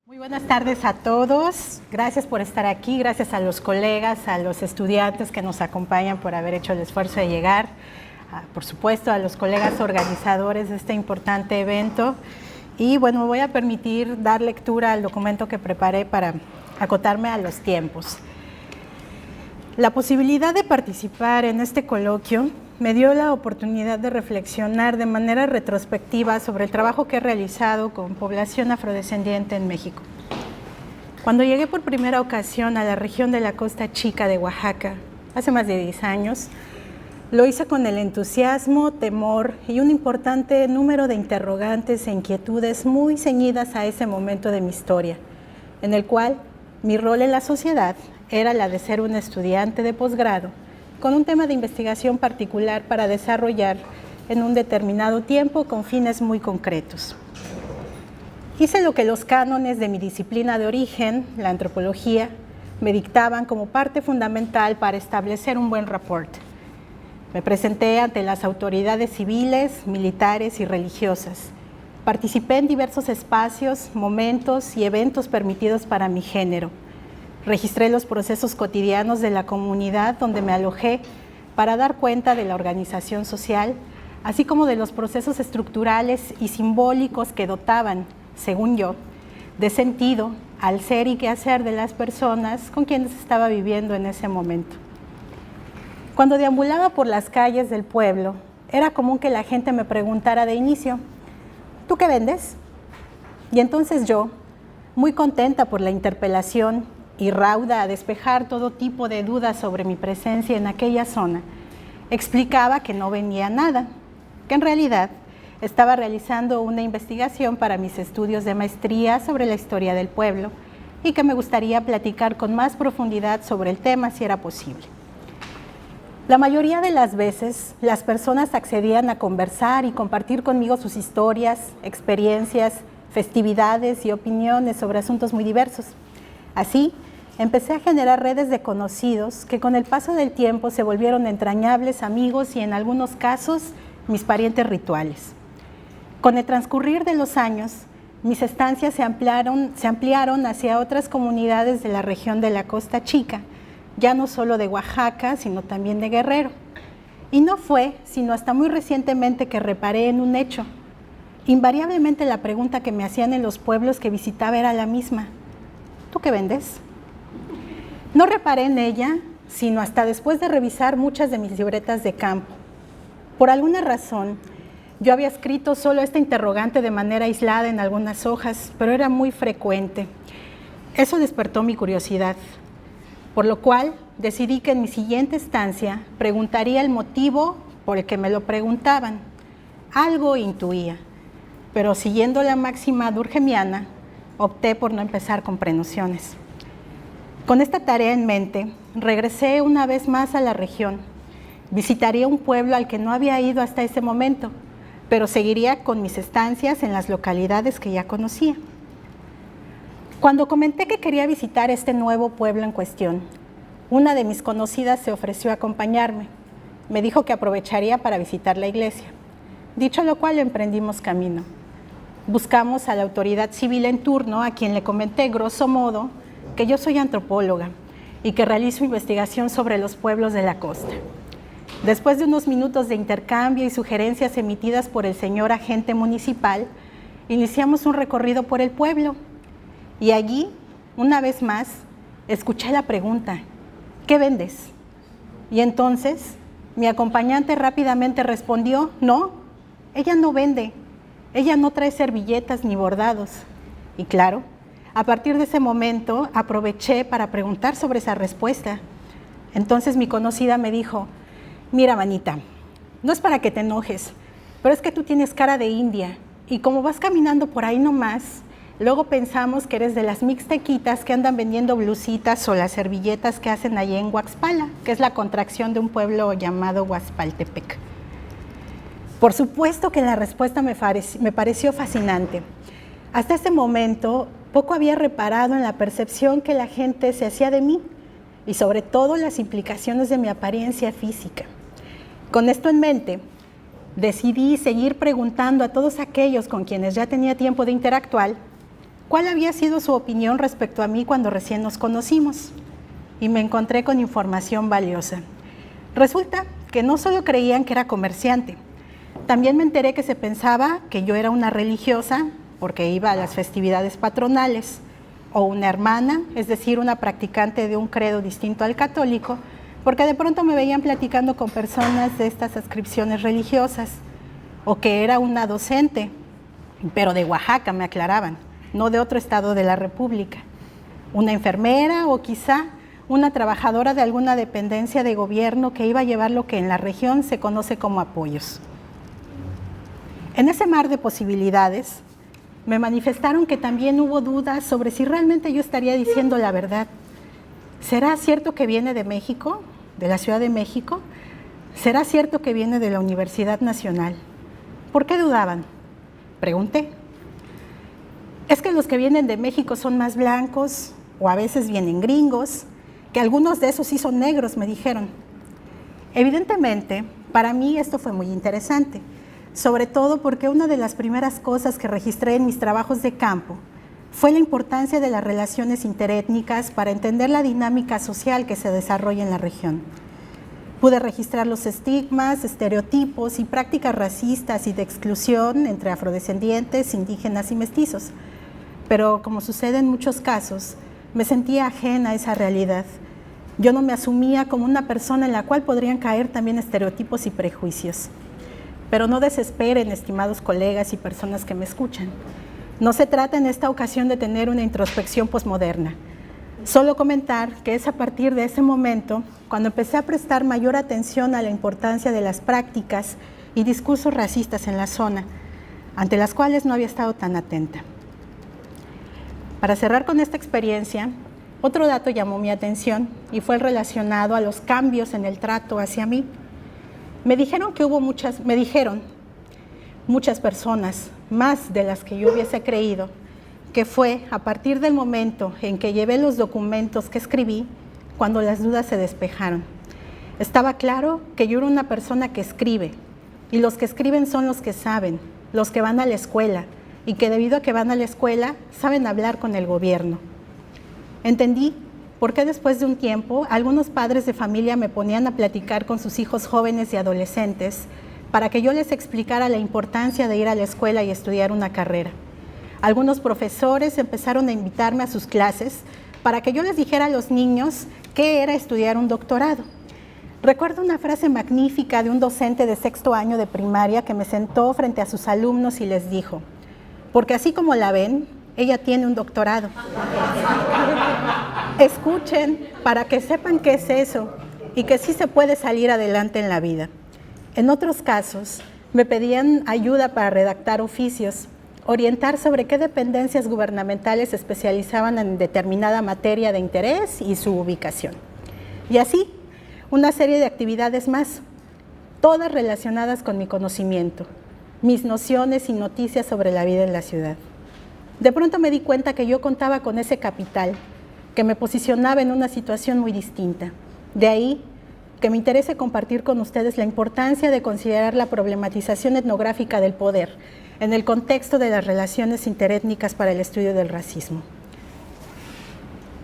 Muy buenas tardes a todos. Gracias por estar aquí, gracias a los colegas, a los estudiantes que nos acompañan por haber hecho el esfuerzo de llegar, por supuesto a los colegas organizadores de este importante evento. Y bueno, me voy a permitir dar lectura al documento que preparé para acotarme a los tiempos. La posibilidad de participar en este coloquio me dio la oportunidad de reflexionar de manera retrospectiva sobre el trabajo que he realizado con población afrodescendiente en México. Cuando llegué por primera ocasión a la región de la Costa Chica de Oaxaca, hace más de 10 años, lo hice con el entusiasmo, temor y un importante número de interrogantes e inquietudes muy ceñidas a ese momento de mi historia, en el cual mi rol en la sociedad era la de ser un estudiante de posgrado, con un tema de investigación particular para desarrollar en un determinado tiempo con fines muy concretos. Hice lo que los cánones de mi disciplina de origen, la antropología, me dictaban como parte fundamental para establecer un buen rapport. Me presenté ante las autoridades civiles, militares y religiosas. Participé en diversos espacios, momentos y eventos permitidos para mi género. Registré los procesos cotidianos de la comunidad donde me alojé para dar cuenta de la organización social, así como de los procesos estructurales y simbólicos que dotaban, según yo, de sentido al ser y quehacer de las personas con quienes estaba viviendo en ese momento. Cuando deambulaba por las calles del pueblo, era común que la gente me preguntara de inicio, ¿tú qué vendes? Y entonces yo, muy contenta por la interpelación y rauda a despejar todo tipo de dudas sobre mi presencia en aquella zona, explicaba que no vendía nada, que en realidad estaba realizando una investigación para mis estudios de maestría sobre la historia del pueblo y que me gustaría platicar con más profundidad sobre el tema si era posible. La mayoría de las veces, las personas accedían a conversar y compartir conmigo sus historias, experiencias, festividades y opiniones sobre asuntos muy diversos. Así, empecé a generar redes de conocidos que con el paso del tiempo se volvieron entrañables amigos y en algunos casos mis parientes rituales. Con el transcurrir de los años, mis estancias se ampliaron hacia otras comunidades de la región de la Costa Chica, ya no solo de Oaxaca, sino también de Guerrero. Y no fue sino hasta muy recientemente que reparé en un hecho. Invariablemente la pregunta que me hacían en los pueblos que visitaba era la misma: ¿tú qué vendes? No reparé en ella, sino hasta después de revisar muchas de mis libretas de campo. Por alguna razón, yo había escrito solo esta interrogante de manera aislada en algunas hojas, pero era muy frecuente. Eso despertó mi curiosidad, por lo cual decidí que en mi siguiente estancia preguntaría el motivo por el que me lo preguntaban. Algo intuía, pero siguiendo la máxima durkheimiana, opté por no empezar con prenociones. Con esta tarea en mente, regresé una vez más a la región. Visitaría un pueblo al que no había ido hasta ese momento, pero seguiría con mis estancias en las localidades que ya conocía. Cuando comenté que quería visitar este nuevo pueblo en cuestión, una de mis conocidas se ofreció a acompañarme. Me dijo que aprovecharía para visitar la iglesia. Dicho lo cual, emprendimos camino. Buscamos a la autoridad civil en turno, a quien le comenté grosso modo que yo soy antropóloga y que realizo investigación sobre los pueblos de la costa. Después de unos minutos de intercambio y sugerencias emitidas por el señor agente municipal, iniciamos un recorrido por el pueblo y allí, una vez más, escuché la pregunta: ¿qué vendes? Y entonces mi acompañante rápidamente respondió: no, ella no vende, ella no trae servilletas ni bordados. Y claro, a partir de ese momento aproveché para preguntar sobre esa respuesta. Entonces mi conocida me dijo: mira, manita, no es para que te enojes, pero es que tú tienes cara de india y como vas caminando por ahí nomás, luego pensamos que eres de las mixtequitas que andan vendiendo blusitas o las servilletas que hacen allí en Huaxpala, que es la contracción de un pueblo llamado Huaxpaltepec. Por supuesto que la respuesta me pareció fascinante. Hasta ese momento, poco había reparado en la percepción que la gente se hacía de mí y sobre todo las implicaciones de mi apariencia física. Con esto en mente, decidí seguir preguntando a todos aquellos con quienes ya tenía tiempo de interactuar cuál había sido su opinión respecto a mí cuando recién nos conocimos, y me encontré con información valiosa. Resulta que no solo creían que era comerciante, también me enteré que se pensaba que yo era una religiosa porque iba a las festividades patronales, o una hermana, es decir, una practicante de un credo distinto al católico, porque de pronto me veían platicando con personas de estas adscripciones religiosas, o que era una docente, pero de Oaxaca, me aclaraban, no de otro estado de la República, una enfermera o quizá una trabajadora de alguna dependencia de gobierno que iba a llevar lo que en la región se conoce como apoyos. En ese mar de posibilidades, me manifestaron que también hubo dudas sobre si realmente yo estaría diciendo la verdad. ¿Será cierto que viene de México, de la Ciudad de México? ¿Será cierto que viene de la Universidad Nacional? ¿Por qué dudaban? Pregunté. Es que los que vienen de México son más blancos, o a veces vienen gringos, que algunos de esos sí son negros, me dijeron. Evidentemente, para mí esto fue muy interesante, sobre todo porque una de las primeras cosas que registré en mis trabajos de campo fue la importancia de las relaciones interétnicas para entender la dinámica social que se desarrolla en la región. Pude registrar los estigmas, estereotipos y prácticas racistas y de exclusión entre afrodescendientes, indígenas y mestizos. Pero como sucede en muchos casos, me sentía ajena a esa realidad. Yo no me asumía como una persona en la cual podrían caer también estereotipos y prejuicios. Pero no desesperen, estimados colegas y personas que me escuchan. No se trata en esta ocasión de tener una introspección posmoderna. Solo comentar que es a partir de ese momento cuando empecé a prestar mayor atención a la importancia de las prácticas y discursos racistas en la zona, ante las cuales no había estado tan atenta. Para cerrar con esta experiencia, otro dato llamó mi atención y fue el relacionado a los cambios en el trato hacia mí. Me dijeron muchas personas, más de las que yo hubiese creído, que fue a partir del momento en que llevé los documentos que escribí, cuando las dudas se despejaron. Estaba claro que yo era una persona que escribe, y los que escriben son los que saben, los que van a la escuela, y que debido a que van a la escuela, saben hablar con el gobierno. Entendí por qué después de un tiempo, algunos padres de familia me ponían a platicar con sus hijos jóvenes y adolescentes para que yo les explicara la importancia de ir a la escuela y estudiar una carrera. Algunos profesores empezaron a invitarme a sus clases para que yo les dijera a los niños qué era estudiar un doctorado. Recuerdo una frase magnífica de un docente de 6º año de primaria que me sentó frente a sus alumnos y les dijo: porque así como la ven, ella tiene un doctorado. Escuchen para que sepan qué es eso y que sí se puede salir adelante en la vida. En otros casos, me pedían ayuda para redactar oficios, orientar sobre qué dependencias gubernamentales se especializaban en determinada materia de interés y su ubicación. Y así, una serie de actividades más, todas relacionadas con mi conocimiento, mis nociones y noticias sobre la vida en la ciudad. De pronto me di cuenta que yo contaba con ese capital, que me posicionaba en una situación muy distinta. De ahí que me interese compartir con ustedes la importancia de considerar la problematización etnográfica del poder en el contexto de las relaciones interétnicas para el estudio del racismo.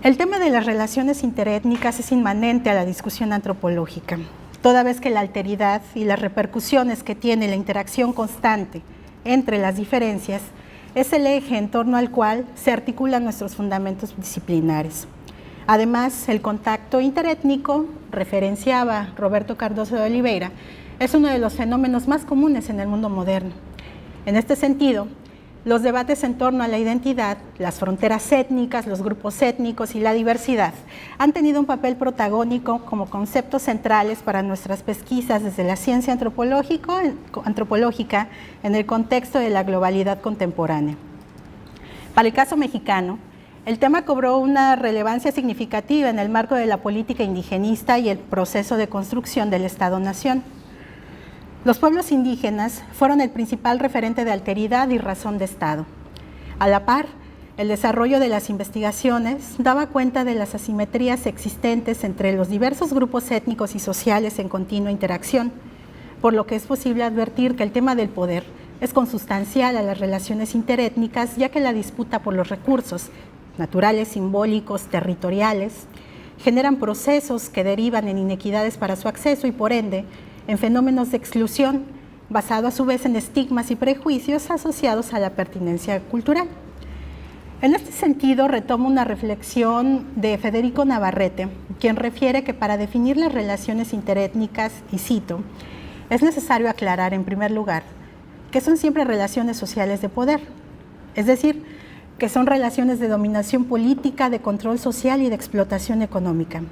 El tema de las relaciones interétnicas es inmanente a la discusión antropológica, toda vez que la alteridad y las repercusiones que tiene la interacción constante entre las diferencias es el eje en torno al cual se articulan nuestros fundamentos disciplinares. Además, el contacto interétnico, referenciaba Roberto Cardoso de Oliveira, es uno de los fenómenos más comunes en el mundo moderno. En este sentido, los debates en torno a la identidad, las fronteras étnicas, los grupos étnicos y la diversidad han tenido un papel protagónico como conceptos centrales para nuestras pesquisas desde la ciencia antropológica en el contexto de la globalidad contemporánea. Para el caso mexicano, el tema cobró una relevancia significativa en el marco de la política indigenista y el proceso de construcción del Estado-Nación. Los pueblos indígenas fueron el principal referente de alteridad y razón de Estado. A la par, el desarrollo de las investigaciones daba cuenta de las asimetrías existentes entre los diversos grupos étnicos y sociales en continua interacción, por lo que es posible advertir que el tema del poder es consustancial a las relaciones interétnicas, ya que la disputa por los recursos naturales, simbólicos, territoriales, generan procesos que derivan en inequidades para su acceso y, por ende, en fenómenos de exclusión, basado a su vez en estigmas y prejuicios asociados a la pertinencia cultural. En este sentido, retomo una reflexión de Federico Navarrete, quien refiere que para definir las relaciones interétnicas, y cito, es necesario aclarar, en primer lugar, que son siempre relaciones sociales de poder, es decir, que son relaciones de dominación política, de control social y de explotación económica.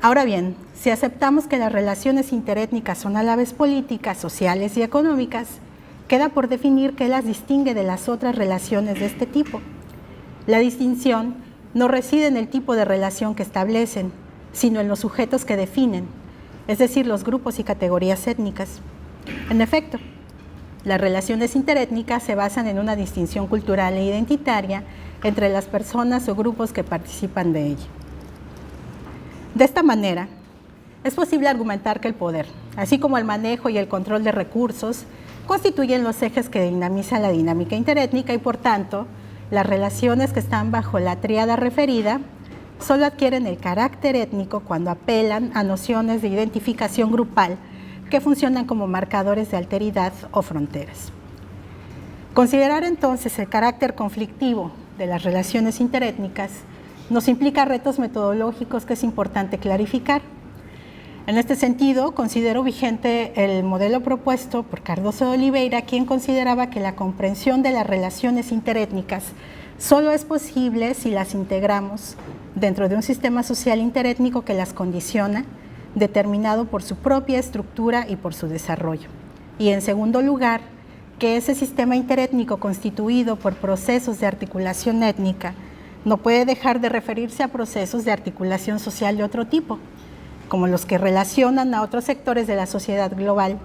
Ahora bien, si aceptamos que las relaciones interétnicas son a la vez políticas, sociales y económicas, queda por definir qué las distingue de las otras relaciones de este tipo. La distinción no reside en el tipo de relación que establecen, sino en los sujetos que definen, es decir, los grupos y categorías étnicas. En efecto, las relaciones interétnicas se basan en una distinción cultural e identitaria entre las personas o grupos que participan de ella. De esta manera, es posible argumentar que el poder, así como el manejo y el control de recursos, constituyen los ejes que dinamizan la dinámica interétnica y, por tanto, las relaciones que están bajo la tríada referida solo adquieren el carácter étnico cuando apelan a nociones de identificación grupal que funcionan como marcadores de alteridad o fronteras. Considerar entonces el carácter conflictivo de las relaciones interétnicas nos implica retos metodológicos que es importante clarificar. En este sentido, considero vigente el modelo propuesto por Cardoso de Oliveira, quien consideraba que la comprensión de las relaciones interétnicas solo es posible si las integramos dentro de un sistema social interétnico que las condiciona, determinado por su propia estructura y por su desarrollo. Y en segundo lugar, que ese sistema interétnico constituido por procesos de articulación étnica no puede dejar de referirse a procesos de articulación social de otro tipo, como los que relacionan a otros sectores de la sociedad global,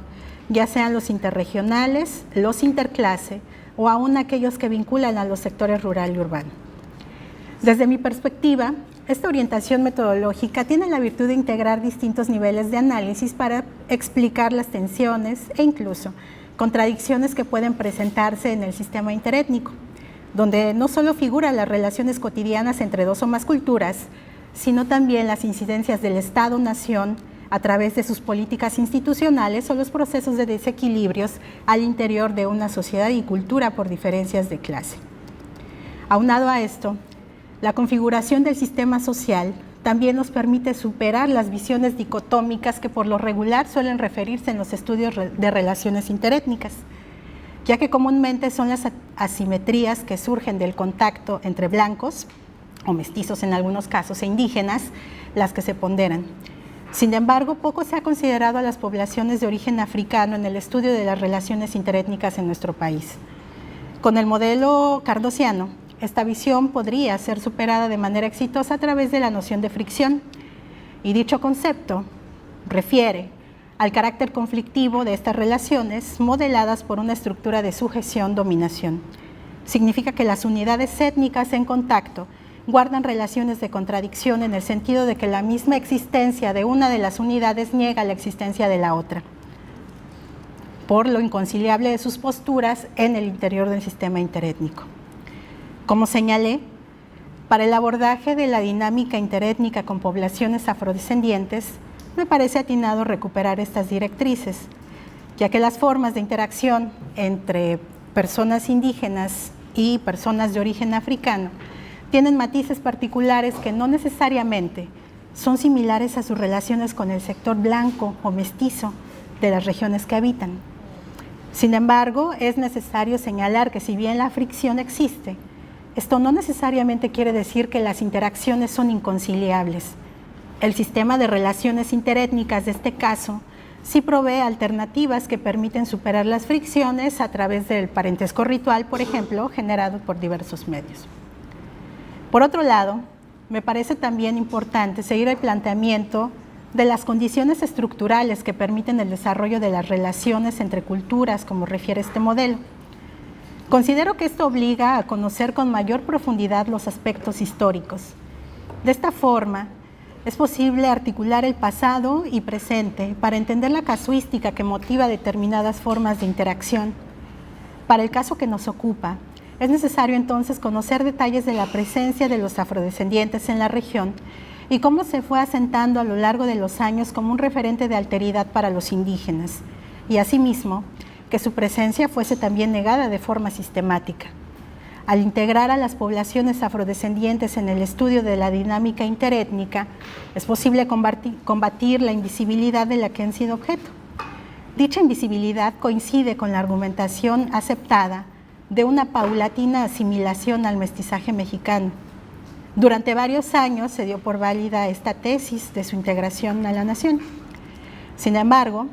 ya sean los interregionales, los interclase o aún aquellos que vinculan a los sectores rural y urbano. Desde mi perspectiva, esta orientación metodológica tiene la virtud de integrar distintos niveles de análisis para explicar las tensiones e incluso contradicciones que pueden presentarse en el sistema interétnico, donde no solo figuran las relaciones cotidianas entre dos o más culturas, sino también las incidencias del Estado-nación a través de sus políticas institucionales o los procesos de desequilibrios al interior de una sociedad y cultura por diferencias de clase. Aunado a esto, la configuración del sistema social también nos permite superar las visiones dicotómicas que por lo regular suelen referirse en los estudios de relaciones interétnicas, ya que comúnmente son las asimetrías que surgen del contacto entre blancos, o mestizos en algunos casos, e indígenas, las que se ponderan. Sin embargo, poco se ha considerado a las poblaciones de origen africano en el estudio de las relaciones interétnicas en nuestro país. Con el modelo cardosiano, esta visión podría ser superada de manera exitosa a través de la noción de fricción, y dicho concepto refiere al carácter conflictivo de estas relaciones modeladas por una estructura de sujeción-dominación. Significa que las unidades étnicas en contacto guardan relaciones de contradicción en el sentido de que la misma existencia de una de las unidades niega la existencia de la otra, por lo inconciliable de sus posturas en el interior del sistema interétnico. Como señalé, para el abordaje de la dinámica interétnica con poblaciones afrodescendientes, me parece atinado recuperar estas directrices, ya que las formas de interacción entre personas indígenas y personas de origen africano tienen matices particulares que no necesariamente son similares a sus relaciones con el sector blanco o mestizo de las regiones que habitan. Sin embargo, es necesario señalar que si bien la fricción existe, esto no necesariamente quiere decir que las interacciones son inconciliables. El sistema de relaciones interétnicas de este caso sí provee alternativas que permiten superar las fricciones a través del parentesco ritual, por ejemplo, generado por diversos medios. Por otro lado, me parece también importante seguir el planteamiento de las condiciones estructurales que permiten el desarrollo de las relaciones entre culturas, como refiere este modelo. Considero que esto obliga a conocer con mayor profundidad los aspectos históricos. De esta forma, es posible articular el pasado y presente para entender la casuística que motiva determinadas formas de interacción, Para el caso que nos ocupa, es necesario entonces conocer detalles de la presencia de los afrodescendientes en la región y cómo se fue asentando a lo largo de los años como un referente de alteridad para los indígenas, y asimismo, que su presencia fuese también negada de forma sistemática. Al integrar a las poblaciones afrodescendientes en el estudio de la dinámica interétnica, es posible combatir la invisibilidad de la que han sido objeto. Dicha invisibilidad coincide con la argumentación aceptada de una paulatina asimilación al mestizaje mexicano. Durante varios años se dio por válida esta tesis de su integración a la nación. Sin embargo,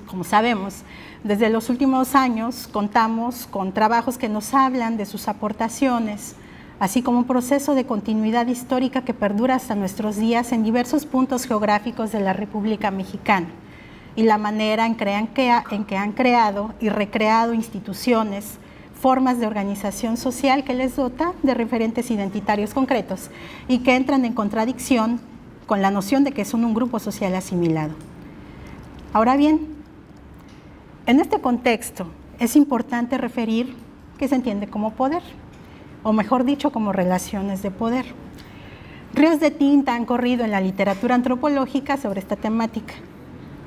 como sabemos, desde los últimos años contamos con trabajos que nos hablan de sus aportaciones, así como un proceso de continuidad histórica que perdura hasta nuestros días en diversos puntos geográficos de la República Mexicana, y la manera en que han creado y recreado instituciones, formas de organización social que les dota de referentes identitarios concretos y que entran en contradicción con la noción de que son un grupo social asimilado. Ahora bien, en este contexto es importante referir qué se entiende como poder, o mejor dicho, como relaciones de poder. Ríos de tinta han corrido en la literatura antropológica sobre esta temática.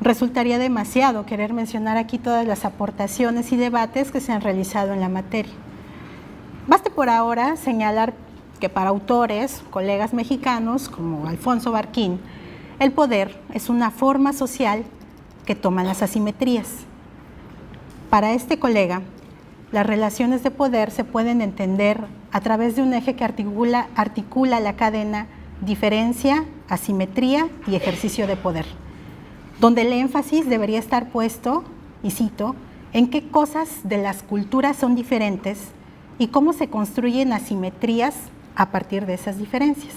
Resultaría demasiado querer mencionar aquí todas las aportaciones y debates que se han realizado en la materia. Baste por ahora señalar que para autores, colegas mexicanos como Alfonso Barquín, el poder es una forma social que toma las asimetrías. Para este colega, las relaciones de poder se pueden entender a través de un eje que articula la cadena diferencia, asimetría y ejercicio de poder, donde el énfasis debería estar puesto, y cito, en qué cosas de las culturas son diferentes y cómo se construyen asimetrías a partir de esas diferencias.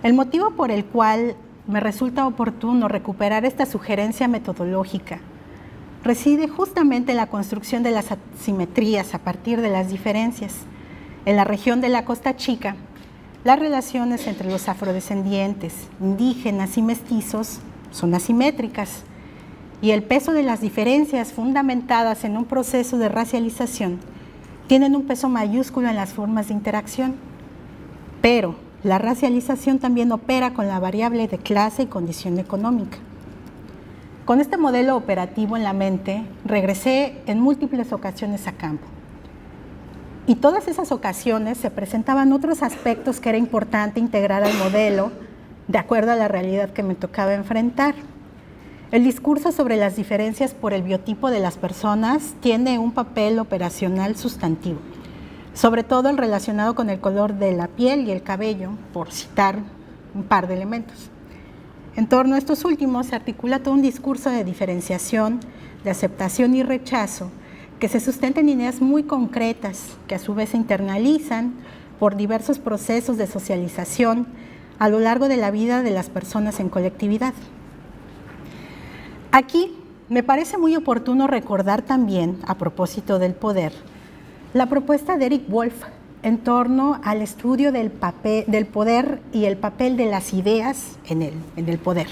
El motivo por el cual me resulta oportuno recuperar esta sugerencia metodológica reside justamente en la construcción de las asimetrías a partir de las diferencias. En la región de la Costa Chica, las relaciones entre los afrodescendientes, indígenas y mestizos son asimétricas, y el peso de las diferencias fundamentadas en un proceso de racialización tienen un peso mayúsculo en las formas de interacción. Pero la racialización también opera con la variable de clase y condición económica. Con este modelo operativo en la mente, regresé en múltiples ocasiones a campo. Y todas esas ocasiones se presentaban otros aspectos que era importante integrar al modelo de acuerdo a la realidad que me tocaba enfrentar. El discurso sobre las diferencias por el biotipo de las personas tiene un papel operacional sustantivo, sobre todo el relacionado con el color de la piel y el cabello, por citar un par de elementos. En torno a estos últimos se articula todo un discurso de diferenciación, de aceptación y rechazo, que se sustenta en ideas muy concretas, que a su vez se internalizan por diversos procesos de socialización a lo largo de la vida de las personas en colectividad. Aquí me parece muy oportuno recordar también, a propósito del poder, la propuesta de Eric Wolf en torno al estudio del poder y el papel de las ideas en el poder.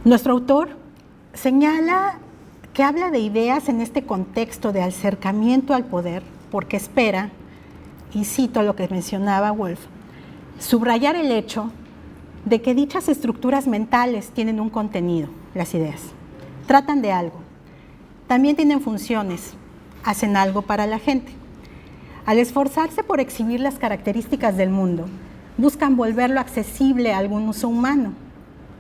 Nuestro autor señala que habla de ideas en este contexto de acercamiento al poder porque espera, y cito lo que mencionaba Wolf, subrayar el hecho de que dichas estructuras mentales tienen un contenido, las ideas, tratan de algo, también tienen funciones, hacen algo para la gente. Al esforzarse por exhibir las características del mundo, buscan volverlo accesible a algún uso humano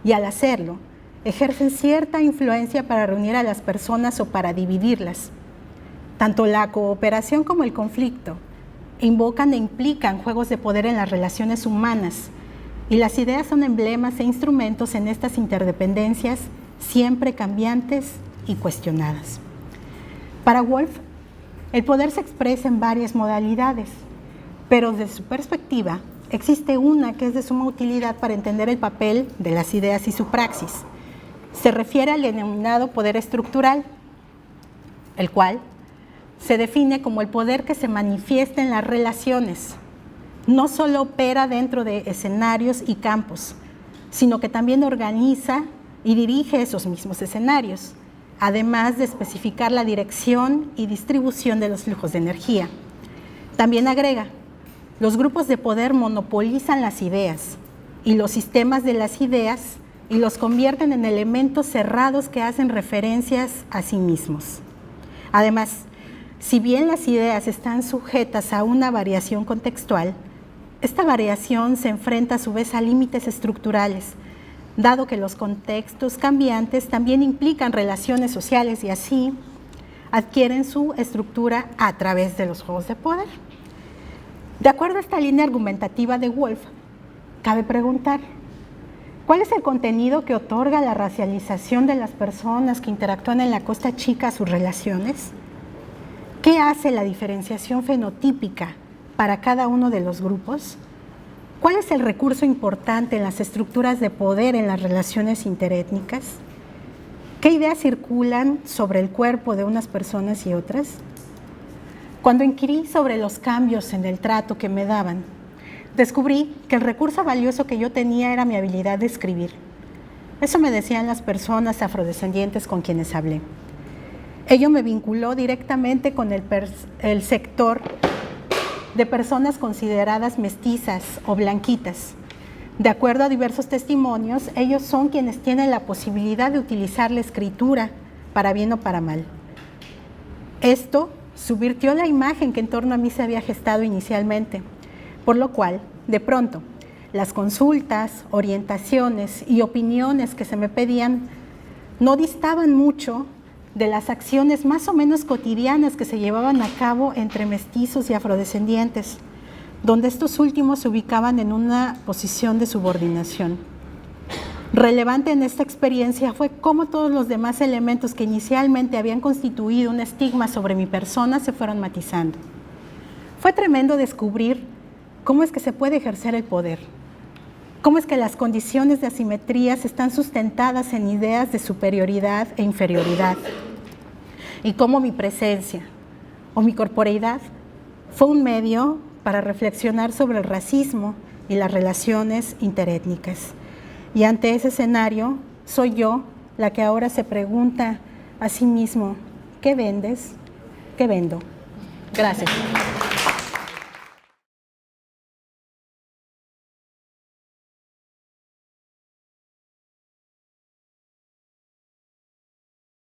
y al hacerlo, ejercen cierta influencia para reunir a las personas o para dividirlas. Tanto la cooperación como el conflicto invocan e implican juegos de poder en las relaciones humanas y las ideas son emblemas e instrumentos en estas interdependencias siempre cambiantes y cuestionadas. Para Wolf, el poder se expresa en varias modalidades, pero desde su perspectiva existe una que es de suma utilidad para entender el papel de las ideas y su praxis. Se refiere al denominado poder estructural, el cual se define como el poder que se manifiesta en las relaciones. No solo opera dentro de escenarios y campos, sino que también organiza y dirige esos mismos escenarios. además de especificar la dirección y distribución de los flujos de energía. También agrega, los grupos de poder monopolizan las ideas y los sistemas de las ideas y los convierten en elementos cerrados que hacen referencias a sí mismos. Además, si bien las ideas están sujetas a una variación contextual, esta variación se enfrenta a su vez a límites estructurales, dado que los contextos cambiantes también implican relaciones sociales y así adquieren su estructura a través de los juegos de poder. De acuerdo a esta línea argumentativa de Wolff, cabe preguntar, ¿cuál es el contenido que otorga la racialización de las personas que interactúan en la Costa Chica a sus relaciones? ¿Qué hace la diferenciación fenotípica para cada uno de los grupos? ¿Cuál es el recurso importante en las estructuras de poder en las relaciones interétnicas? ¿Qué ideas circulan sobre el cuerpo de unas personas y otras? Cuando inquirí sobre los cambios en el trato que me daban, descubrí que el recurso valioso que yo tenía era mi habilidad de escribir. Eso me decían las personas afrodescendientes con quienes hablé. Ello me vinculó directamente con el sector de personas consideradas mestizas o blanquitas. De acuerdo a diversos testimonios, ellos son quienes tienen la posibilidad de utilizar la escritura, para bien o para mal. Esto subvirtió la imagen que en torno a mí se había gestado inicialmente, por lo cual, de pronto, las consultas, orientaciones y opiniones que se me pedían no distaban mucho de las acciones más o menos cotidianas que se llevaban a cabo entre mestizos y afrodescendientes, donde estos últimos se ubicaban en una posición de subordinación. Relevante en esta experiencia fue cómo todos los demás elementos que inicialmente habían constituido un estigma sobre mi persona se fueron matizando. Fue tremendo descubrir cómo es que se puede ejercer el poder, cómo es que las condiciones de asimetrías están sustentadas en ideas de superioridad e inferioridad, y cómo mi presencia o mi corporeidad fue un medio para reflexionar sobre el racismo y las relaciones interétnicas. Y ante ese escenario, soy yo la que ahora se pregunta a sí mismo, ¿qué vendes? ¿Qué vendo? Gracias.